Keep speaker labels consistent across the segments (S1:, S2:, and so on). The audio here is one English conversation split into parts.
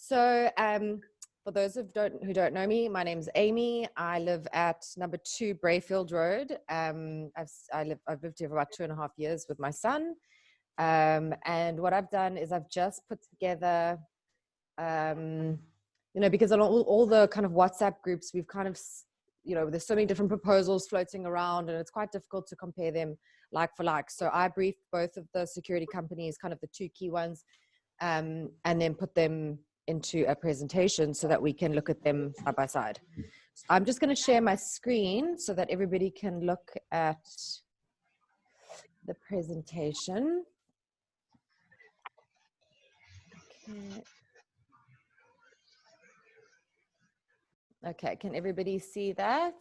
S1: So for those who don't know me, my name's Amy. I live at number 2 Brayfield Road. I've lived here for about 2.5 years with my son. And what I've done is I've just put together, because on all the kind of WhatsApp groups, we've kind of, there's so many different proposals floating around, and it's quite difficult to compare them like for like. So I briefed both of the security companies, kind of the 2 key ones, and then put them into a presentation so that we can look at them side by side. So I'm just going to share my screen so that everybody can look at the presentation. Okay, can everybody see that?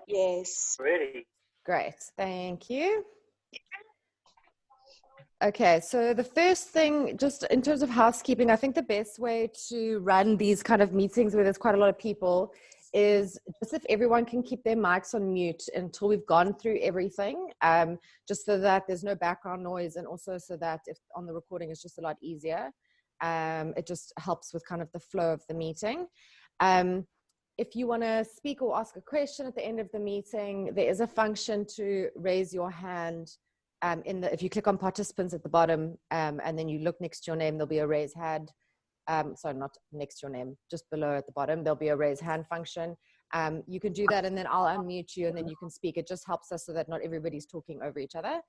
S2: Yes.
S3: Ready.
S1: Great, thank you. Okay, so the first thing, just in terms of housekeeping, I think the best way to run these kind of meetings where there's quite a lot of people is just if everyone can keep their mics on mute until we've gone through everything, just so that there's no background noise, and also so that if on the recording it's just a lot easier. It just helps with kind of the flow of the meeting. If you want to speak or ask a question at the end of the meeting, there is a function to raise your hand. If you click on participants at the bottom, and then you look next to your name, there'll be a raise hand. Sorry, not next to your name, just below at the bottom, there'll be a raise hand function. You can do that, and then I'll unmute you, and then you can speak. It just helps us so that not everybody's talking over each other.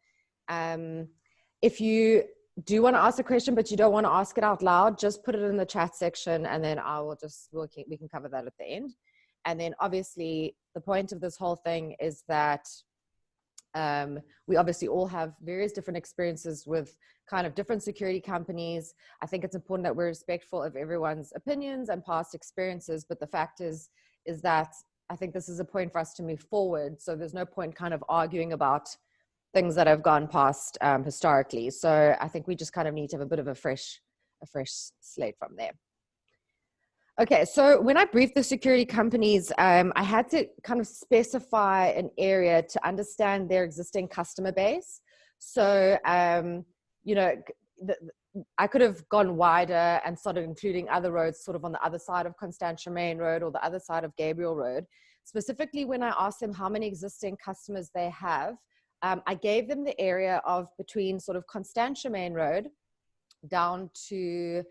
S1: If you do want to ask a question, but you don't want to ask it out loud, just put it in the chat section, and then we can cover that at the end. And then obviously the point of this whole thing is that we obviously all have various different experiences with kind of different security companies. I think it's important that we're respectful of everyone's opinions and past experiences, but the fact is that I think this is a point for us to move forward. So there's no point kind of arguing about things that have gone past historically. So I think we just kind of need to have a bit of a fresh slate from there. Okay, so when I briefed the security companies, I had to kind of specify an area to understand their existing customer base. So, I could have gone wider and started including other roads sort of on the other side of Constantia Main Road or the other side of Gabriel Road. Specifically, when I asked them how many existing customers they have, I gave them the area of between sort of Constantia Main Road down to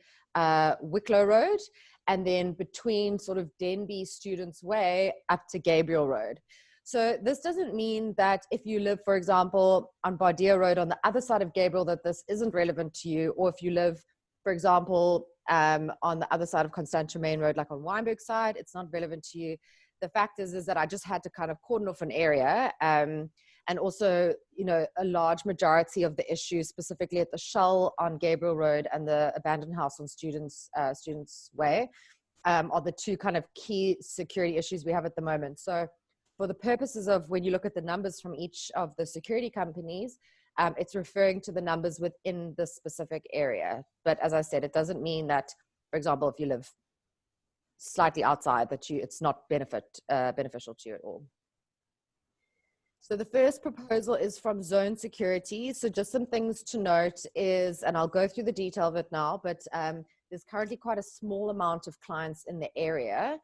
S1: Wicklow Road, and then between sort of Denby Students Way up to Gabriel Road. So this doesn't mean that if you live, for example, on Bardia Road on the other side of Gabriel, that this isn't relevant to you, or if you live, for example, on the other side of Constantia Main Road, like on Weinberg side, it's not relevant to you. The fact is that I just had to kind of cordon off an area, and also, a large majority of the issues, specifically at the Shell on Gabriel Road and the abandoned house on Students Way, are the 2 kind of key security issues we have at the moment. So for the purposes of when you look at the numbers from each of the security companies, it's referring to the numbers within the specific area. But as I said, it doesn't mean that, for example, if you live slightly outside, that it's not beneficial to you at all. So the first proposal is from Zone Security. So just some things to note is, and I'll go through the detail of it now, but there's currently quite a small amount of clients in the area,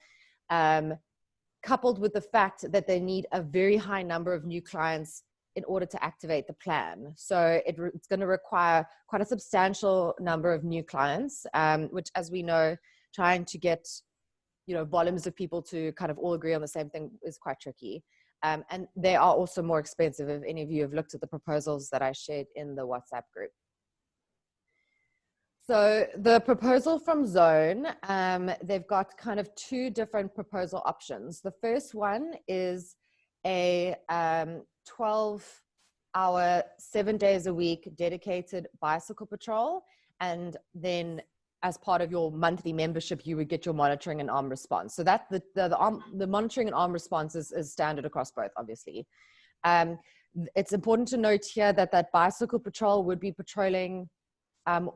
S1: coupled with the fact that they need a very high number of new clients in order to activate the plan. So it's going to require quite a substantial number of new clients, which, as we know, trying to get volumes of people to kind of all agree on the same thing is quite tricky. And they are also more expensive if any of you have looked at the proposals that I shared in the WhatsApp group. So the proposal from Zone, they've got kind of 2 different proposal options. The first one is a 12-hour, 7 days a week dedicated bicycle patrol, and then as part of your monthly membership, you would get your monitoring and armed response. So that the monitoring and armed response is standard across both, obviously. It's important to note here that bicycle patrol would be patrolling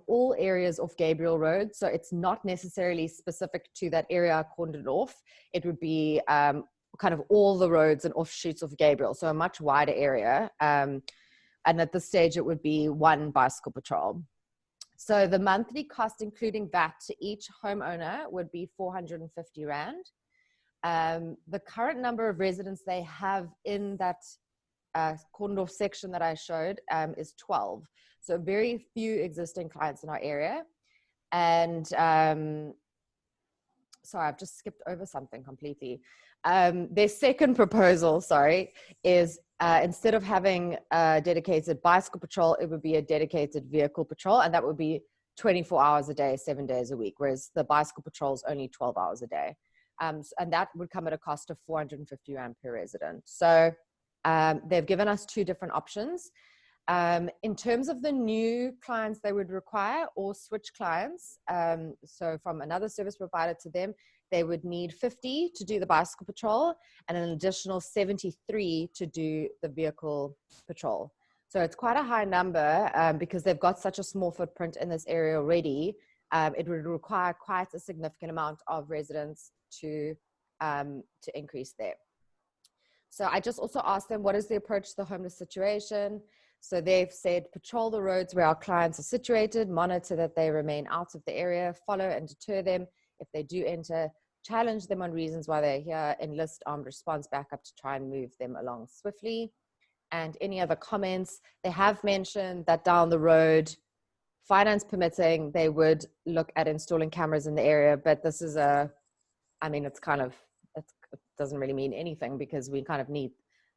S1: all areas of Gabriel Road. So it's not necessarily specific to that area cordoned off. It would be kind of all the roads and offshoots of Gabriel. So a much wider area. And at this stage, it would be 1 bicycle patrol. So the monthly cost, including VAT, to each homeowner would be 450 Rand. The current number of residents they have in that cordoned off section that I showed is 12. So very few existing clients in our area. And sorry, I've just skipped over something completely. Their second proposal, is instead of having a dedicated bicycle patrol, it would be a dedicated vehicle patrol, and that would be 24 hours a day, 7 days a week, whereas the bicycle patrol is only 12 hours a day. And that would come at a cost of 450 Rand per resident. So they've given us two different options. In terms of the new clients they would require or switch clients, so from another service provider to them, they would need 50 to do the bicycle patrol and an additional 73 to do the vehicle patrol. So it's quite a high number because they've got such a small footprint in this area already. It would require quite a significant amount of residents to increase there. So I just also asked them, what is the approach to the homeless situation? So they've said, patrol the roads where our clients are situated, monitor that they remain out of the area, follow and deter them. If they do enter, challenge them on reasons why they're here, enlist armed response backup to try and move them along swiftly. And any other comments? They have mentioned that down the road, finance permitting, they would look at installing cameras in the area, but this is it's kind of, it doesn't really mean anything because we kind of need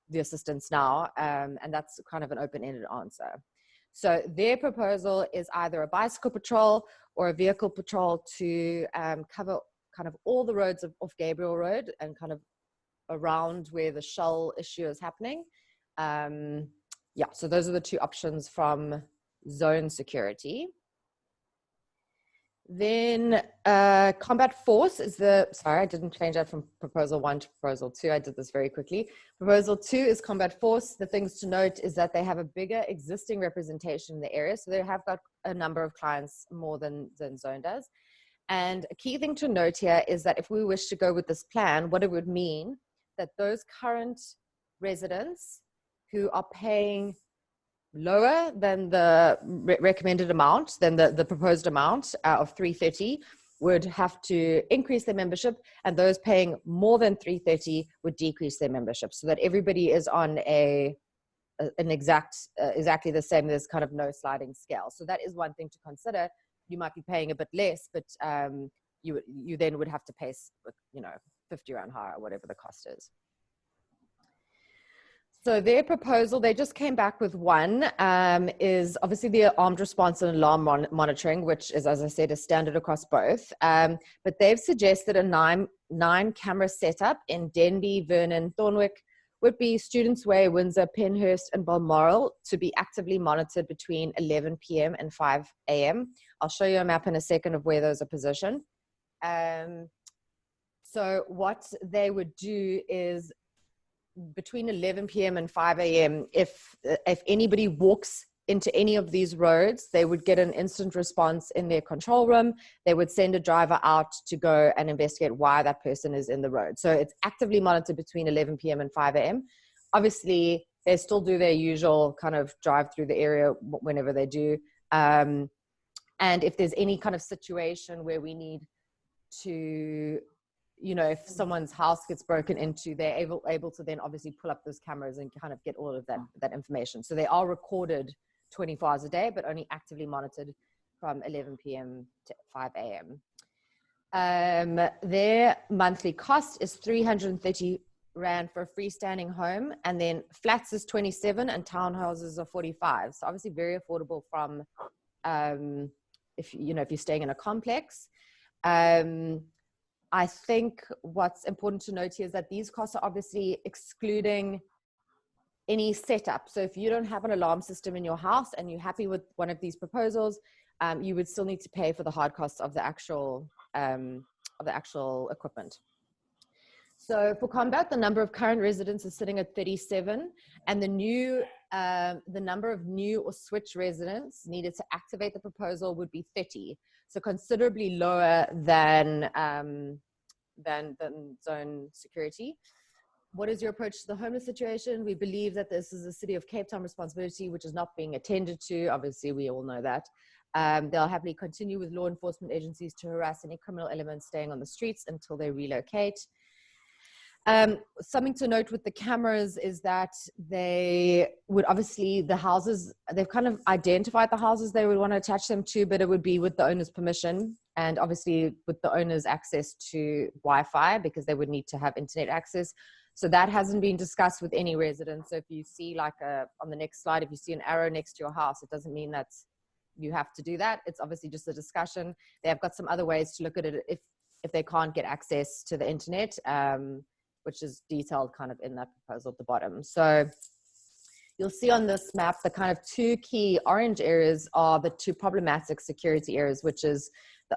S1: the assistance now, and that's kind of an open-ended answer. So their proposal is either a bicycle patrol or a vehicle patrol to cover kind of all the roads of Gabriel Road and kind of around where the Shell issue is happening. So those are the two options from Zone Security. Then combat force is sorry, I didn't change that from proposal 1 to proposal 2. I did this very quickly. Proposal 2 is combat force. The things to note is that they have a bigger existing representation in the area. So they have got a number of clients more than Zone does. And a key thing to note here is that if we wish to go with this plan, what it would mean that those current residents who are paying lower than the recommended amount, than the proposed amount of 330, would have to increase their membership, and those paying more than 330 would decrease their membership, so that everybody is on exactly the same. There's kind of no sliding scale. So that is one thing to consider. You might be paying a bit less, but you then would have to pay 50 Rand higher, whatever the cost is. So their proposal, they just came back with one, is obviously the armed response and alarm monitoring, which is, as I said, a standard across both. But they've suggested a nine camera setup in Denby, Vernon, Thornwick, Whitby, Students' Way, Windsor, Penhurst, and Balmoral to be actively monitored between 11 p.m. and 5 a.m. I'll show you a map in a second of where those are positioned. So what they would do is between 11 p.m. and 5 a.m., if anybody walks into any of these roads, they would get an instant response in their control room. They would send a driver out to go and investigate why that person is in the road. So it's actively monitored between 11 p.m. and 5 a.m. Obviously, they still do their usual kind of drive through the area whenever they do. And if there's any kind of situation where we need to, if someone's house gets broken into, they're able to then obviously pull up those cameras and kind of get all of that information. So they are recorded 24 hours a day, but only actively monitored from 11 p.m. to 5 a.m. Their monthly cost is 330 Rand for a freestanding home, and then flats is 27 and townhouses are 45. So obviously very affordable from if you're staying in a complex. I think what's important to note here is that these costs are obviously excluding any setup. So if you don't have an alarm system in your house and you're happy with one of these proposals, you would still need to pay for the hard costs of the actual equipment. So for combat, the number of current residents is sitting at 37, and the number of new or switch residents needed to activate the proposal would be 30. So considerably lower than Zone Security. What is your approach to the homeless situation? We believe that this is a City of Cape Town responsibility, which is not being attended to. Obviously, we all know that. They'll happily continue with law enforcement agencies to harass any criminal elements staying on the streets until they relocate. Something to note with the cameras is that they would obviously, the houses, they've kind of identified the houses they would want to attach them to, but it would be with the owner's permission and obviously with the owner's access to Wi-Fi, because they would need to have internet access. So that hasn't been discussed with any residents. So if you see like on the next slide, if you see an arrow next to your house, it doesn't mean that you have to do that. It's obviously just a discussion. They have got some other ways to look at it if they can't get access to the internet, which is detailed kind of in that proposal at the bottom. So you'll see on this map, the kind of two key orange areas are the two problematic security areas, which is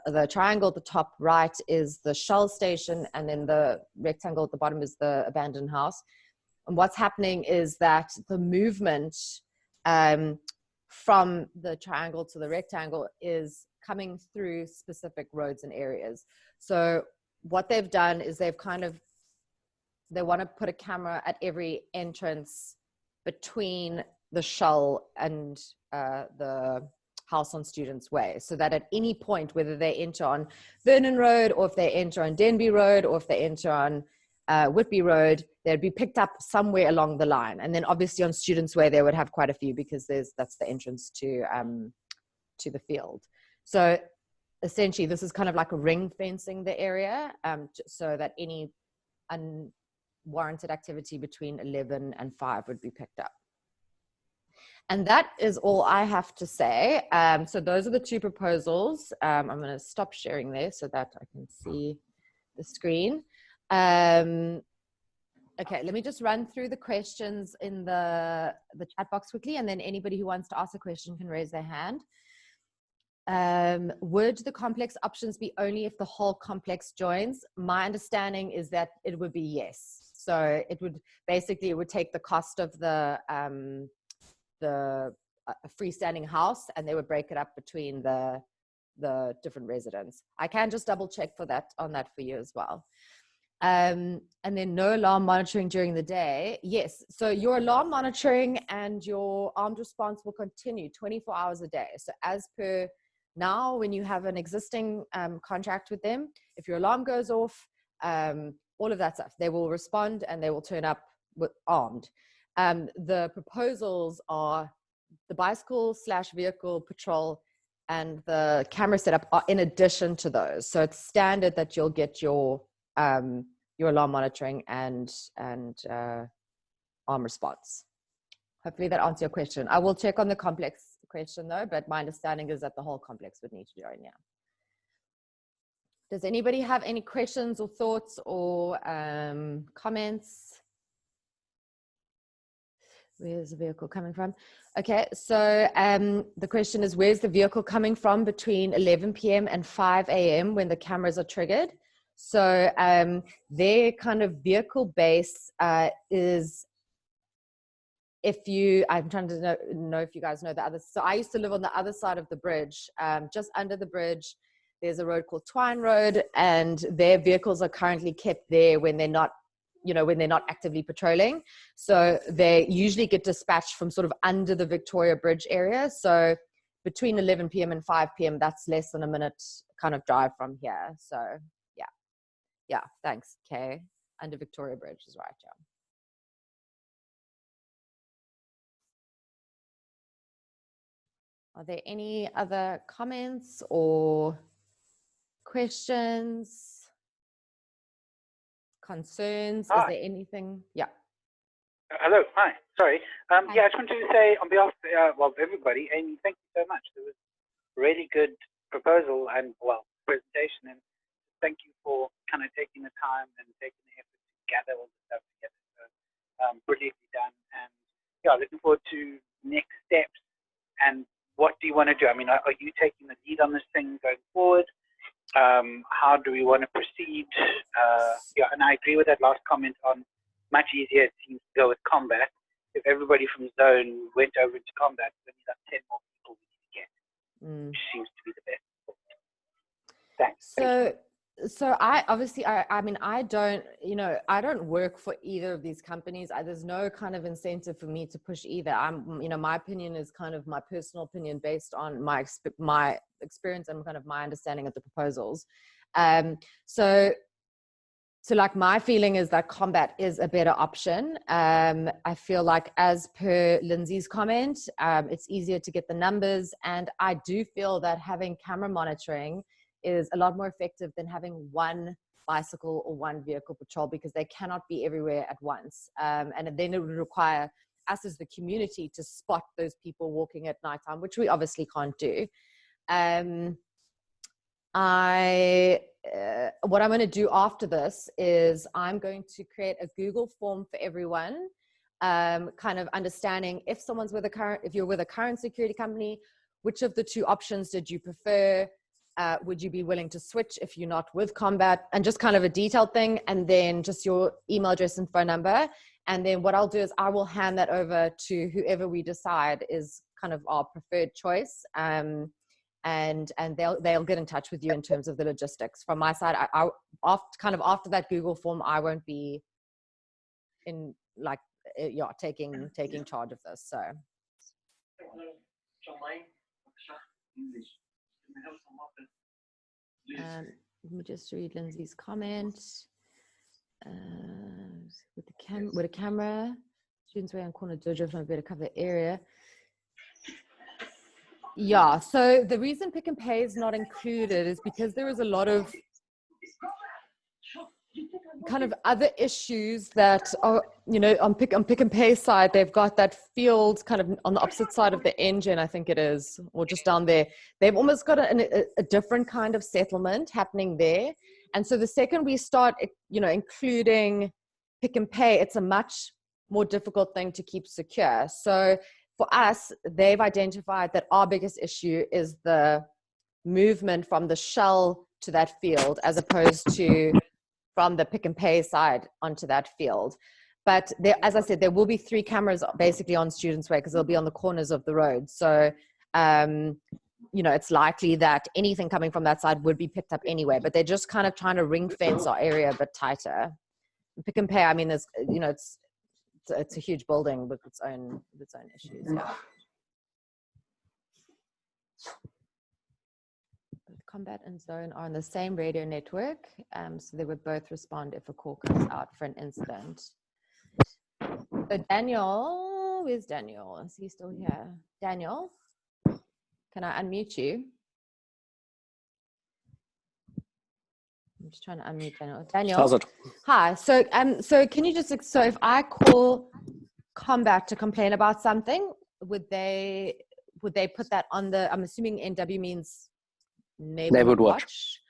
S1: the triangle at the top right is the Shell station, and then the rectangle at the bottom is the abandoned house. And what's happening is that the movement from the triangle to the rectangle is coming through specific roads and areas. So what they've done is they want to put a camera at every entrance between the Shell and the house on Students' Way, so that at any point, whether they enter on Vernon Road or if they enter on Denby Road or if they enter on Whitby Road, they'd be picked up somewhere along the line. And then obviously on Students' Way, they would have quite a few, because that's the entrance to the field. So essentially, this is kind of like a ring fencing the area, so that any unwarranted activity between 11 and 5 would be picked up. And that is all I have to say. So those are the two proposals. I'm going to stop sharing there so that I can see the screen. Okay, let me just run through the questions in the chat box quickly, and then anybody who wants to ask a question can raise their hand. Would the complex options be only if the whole complex joins? My understanding is that it would be yes. So it would basically, it would take the cost of the freestanding house, and they would break it up between the different residents. I can just double check on that for you as well. And then no alarm monitoring during the day. Yes, so your alarm monitoring and your armed response will continue 24 hours a day. So as per now, when you have an existing contract with them, if your alarm goes off, all of that stuff, they will respond and they will turn up armed. The proposals are the bicycle/vehicle patrol and the camera setup are in addition to those. So it's standard that you'll get your alarm monitoring and arm response. Hopefully that answers your question. I will check on the complex question though, but my understanding is that the whole complex would need to join. Yeah. Does anybody have any questions or thoughts or comments? Where's the vehicle coming from? Okay, so the question is, where's the vehicle coming from between 11 p.m. and 5 a.m. when the cameras are triggered? So their kind of vehicle base is, I'm trying to know if you guys know the other. So I used to live on the other side of the bridge, just under the bridge. There's a road called Twine Road, and their vehicles are currently kept there when they're not, when they're not actively patrolling. So they usually get dispatched from sort of under the Victoria Bridge area. So between 11 p.m. and 5 p.m., that's less than a minute kind of drive from here. So yeah, thanks, Kay. Under Victoria Bridge is right, yeah. Are there any other comments or questions, concerns? Is there anything? Yeah.
S3: Hello. Hi. Sorry. Yeah, I just wanted to say on behalf of everybody, Amy, thank you so much. It was a really good proposal and, presentation. And thank you for kind of taking the time and taking the effort to gather all the stuff together. So, brilliantly done. And yeah, looking forward to next steps. And what do you want to do? I mean, are you taking the lead on this thing going forward? How do we want to proceed? Yeah, and I agree with that last comment on much easier it seems to go with combat. If everybody from zone went over into combat, then we have 10 more people we need to get, which seems to be the best. Thanks.
S1: So I mean, I don't, I don't work for either of these companies. There's no kind of incentive for me to push either. My opinion is kind of my personal opinion based on my experience and kind of my understanding of the proposals. So like my feeling is that Combat is a better option. I feel like, as per Lindsay's comment, it's easier to get the numbers. And I do feel that having camera monitoring is a lot more effective than having one bicycle or one vehicle patrol, because they cannot be everywhere at once. And then it would require us as the community to spot those people walking at nighttime, which we obviously can't do. What I'm going to do after this is I'm going to create a Google form for everyone, kind of understanding if you're with a current security company, which of the two options did you prefer? Would you be willing to switch if you're not with Combat? And just kind of a detailed thing, and then just your email address and phone number. And then what I'll do is I will hand that over to whoever we decide is kind of our preferred choice. And they'll get in touch with you in terms of the logistics. From my side, after that Google form, I won't be in taking charge of this. So let me just read Lindsay's comment. With a camera, students wearing corner dojo from a better cover area. Yeah, so the reason Pick and Pay is not included is because there is a lot of kind of other issues that are, on Pick and Pay side, they've got that field kind of on the opposite side of the engine, I think it is, or just down there. They've almost got a different kind of settlement happening there. And so the second we start, including Pick and Pay, it's a much more difficult thing to keep secure. So for us, they've identified that our biggest issue is the movement from the shell to that field, as opposed to from the Pick and Pay side onto that field. But there, as I said, there will be 3 cameras basically on Students' Way, because they'll be on the corners of the road. So, it's likely that anything coming from that side would be picked up anyway, but they're just kind of trying to ring fence our area a bit tighter. Pick and Pay, I mean, there's, it's a huge building with its own issues. Yeah. Combat and Zone are on the same radio network, so they would both respond if a call comes out for an incident. So Daniel, where's Daniel? Is he still here? Daniel, can I unmute you? I'm just trying to unmute Daniel. Daniel,
S4: how's it?
S1: Hi. So can you just, so if I call Combat to complain about something, would they put that on the, I'm assuming NW means Neighborhood Watch.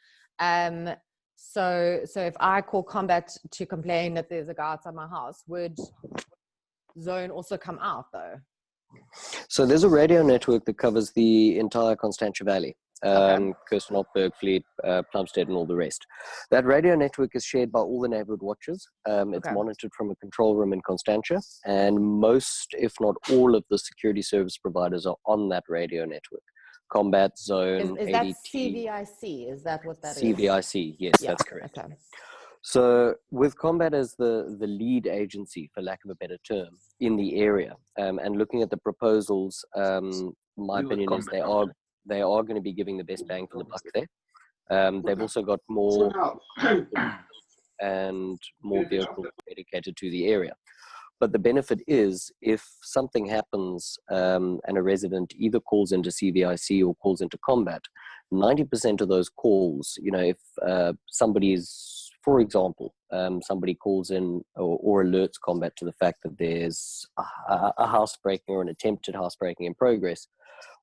S1: So if I call Combat to complain that there's a guy outside my house, would Zone also come out though?
S4: So there's a radio network that covers the entire Constantia Valley. Kirstenhof, Bergfleet, Plumstead, and all the rest. That radio network is shared by all the neighborhood watches. It's monitored from a control room in Constantia, and most, if not all, of the security service providers are on that radio network. Combat, Zone,
S1: is that CVIC? Is that what that
S4: CVIC,
S1: is?
S4: CVIC, yes, yeah, that's correct.
S1: Okay.
S4: So with Combat as the lead agency, for lack of a better term, in the area, and looking at the proposals, my opinion is they are going to be giving the best bang for the buck there. They've also got more and more vehicles dedicated to the area. But the benefit is, if something happens and a resident either calls into CVIC or calls into Combat, 90% of those calls, if somebody's, for example, somebody calls in or alerts Combat to the fact that there's a housebreaking or an attempted housebreaking in progress,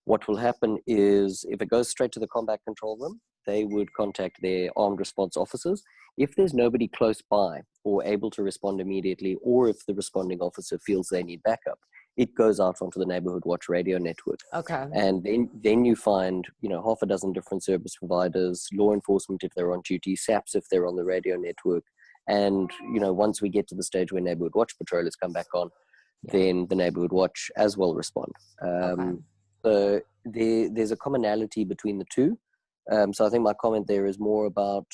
S4: what will happen is, if it goes straight to the Combat control room, they would contact their armed response officers. If there's nobody close by or able to respond immediately, or if the responding officer feels they need backup, it goes out onto the Neighborhood Watch radio network.
S1: Okay.
S4: And then you find, half a dozen different service providers, law enforcement if they're on duty, SAPs if they're on the radio network. And, once we get to the stage where Neighborhood Watch patrollers come back on, then the Neighborhood Watch as well respond. So there's a commonality between the two. So I think my comment there is more about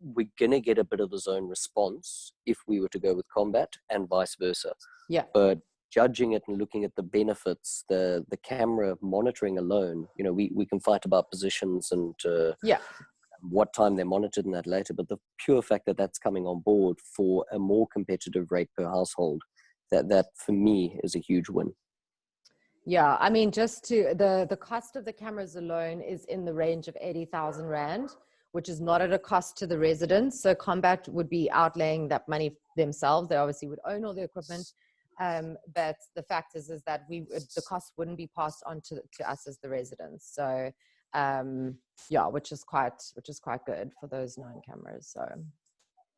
S4: we're going to get a bit of a zone response if we were to go with combat, and vice versa.
S1: Yeah.
S4: But judging it and looking at the benefits, the camera monitoring alone, you know, we can fight about positions and
S1: Yeah.
S4: what time they're monitored and that later, but the pure fact that that's coming on board for a more competitive rate per household, that for me is a huge win.
S1: Yeah, I mean, just to the cost of the cameras alone is in the range of 80,000 Rand, which is not at a cost to the residents. So Combat would be outlaying that money themselves. They obviously would own all the equipment. But the fact is that the cost wouldn't be passed on to us as the residents. So yeah, which is quite good for those 9 cameras. So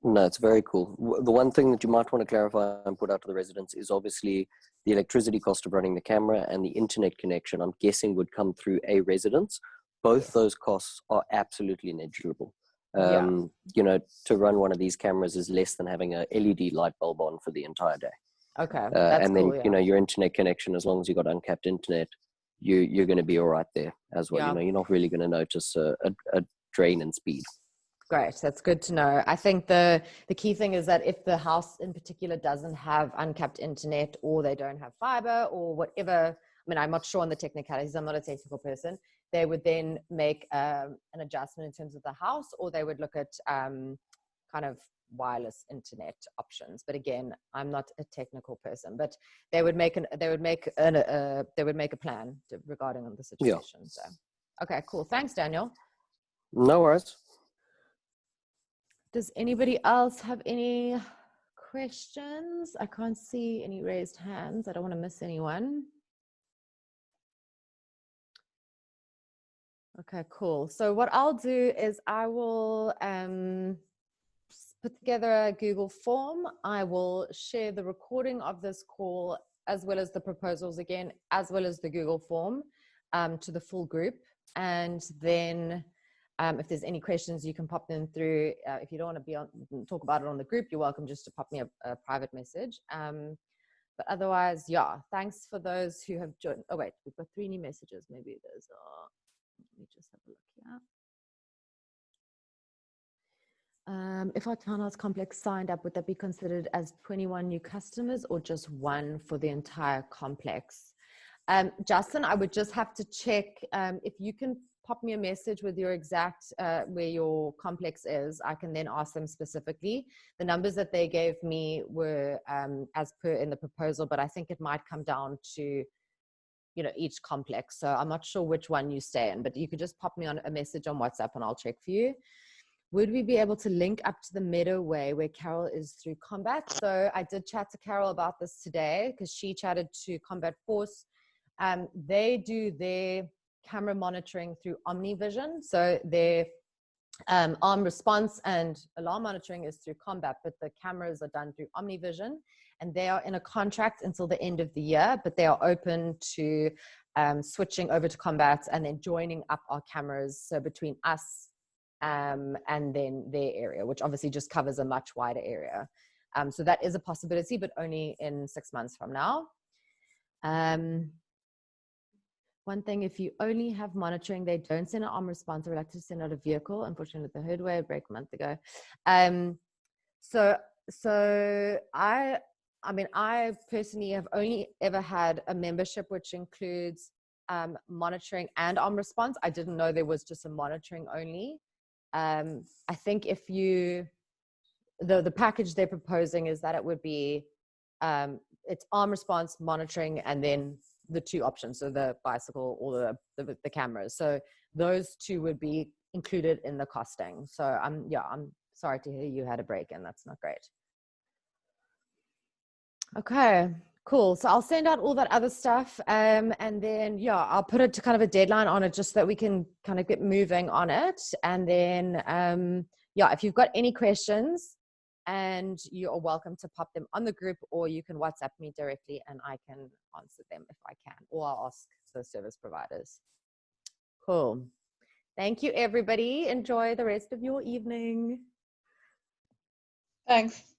S4: no, it's very cool. The one thing that you might want to clarify and put out to the residents is obviously the electricity cost of running the camera and the internet connection, I'm guessing, would come through a residence. Both those costs are absolutely negligible. You know, to run one of these cameras is less than having a LED light bulb on for the entire day.
S1: Okay, that's
S4: and then,
S1: cool,
S4: you know, your internet connection, as long as you've got uncapped internet, you're going to be all right there as well. You know, you're not really going to notice a drain in speed.
S1: Great. That's good to know. I think the key thing is that if the house in particular doesn't have uncapped internet, or they don't have fiber or whatever, I mean, I'm not sure on the technicalities. I'm not a technical person. They would then make an adjustment in terms of the house, or they would look at kind of wireless internet options. But again, I'm not a technical person, but they would make a plan regarding the situation. So, okay, cool. Thanks, Daniel.
S4: No worries.
S1: Does anybody else have any questions? I can't see any raised hands. I don't want to miss anyone. Okay, cool. So what I'll do is I will put together a Google form. I will share the recording of this call as well as the proposals again, as well as the Google form to the full group. And then if there's any questions, you can pop them through. If you don't want to talk about it on the group, you're welcome just to pop me a private message. But otherwise, yeah, thanks for those who have joined. Oh, wait, we've got 3 new messages. Maybe those are, let me just have a look here. If our townhouse complex signed up, would that be considered as 21 new customers or just 1 for the entire complex? Justin, I would just have to check if you can pop me a message with your exact where your complex is. I can then ask them specifically. The numbers that they gave me were as per in the proposal, but I think it might come down to, you know, each complex. So I'm not sure which one you stay in, but you could just pop me on a message on WhatsApp and I'll check for you. Would we be able to link up to the Meadowway where Carol is through Combat? So I did chat to Carol about this today because she chatted to Combat Force. They do their camera monitoring through OmniVision. So their arm response and alarm monitoring is through Combat, but the cameras are done through OmniVision. And they are in a contract until the end of the year, but they are open to switching over to Combat and then joining up our cameras. So between us and then their area, which obviously just covers a much wider area. So that is a possibility, but only in 6 months from now. One thing, if you only have monitoring, they don't send an arm response. They're reluctant to send out a vehicle. Unfortunately, the Herdway break a month ago. So I mean, I personally have only ever had a membership which includes monitoring and arm response. I didn't know there was just a monitoring only. I think if you, the package they're proposing is that it would be, it's arm response, monitoring, and then the 2 options, so the bicycle or the cameras. So those 2 would be included in the costing. So I'm sorry to hear you had a break and that's not great. Okay, cool. So I'll send out all that other stuff. And then, yeah, I'll put it to kind of a deadline on it just so that we can kind of get moving on it. And then, yeah, if you've got any questions, and you are welcome to pop them on the group, or you can WhatsApp me directly and I can answer them if I can, or I'll ask the service providers. Cool. Thank you, everybody. Enjoy the rest of your evening.
S2: Thanks.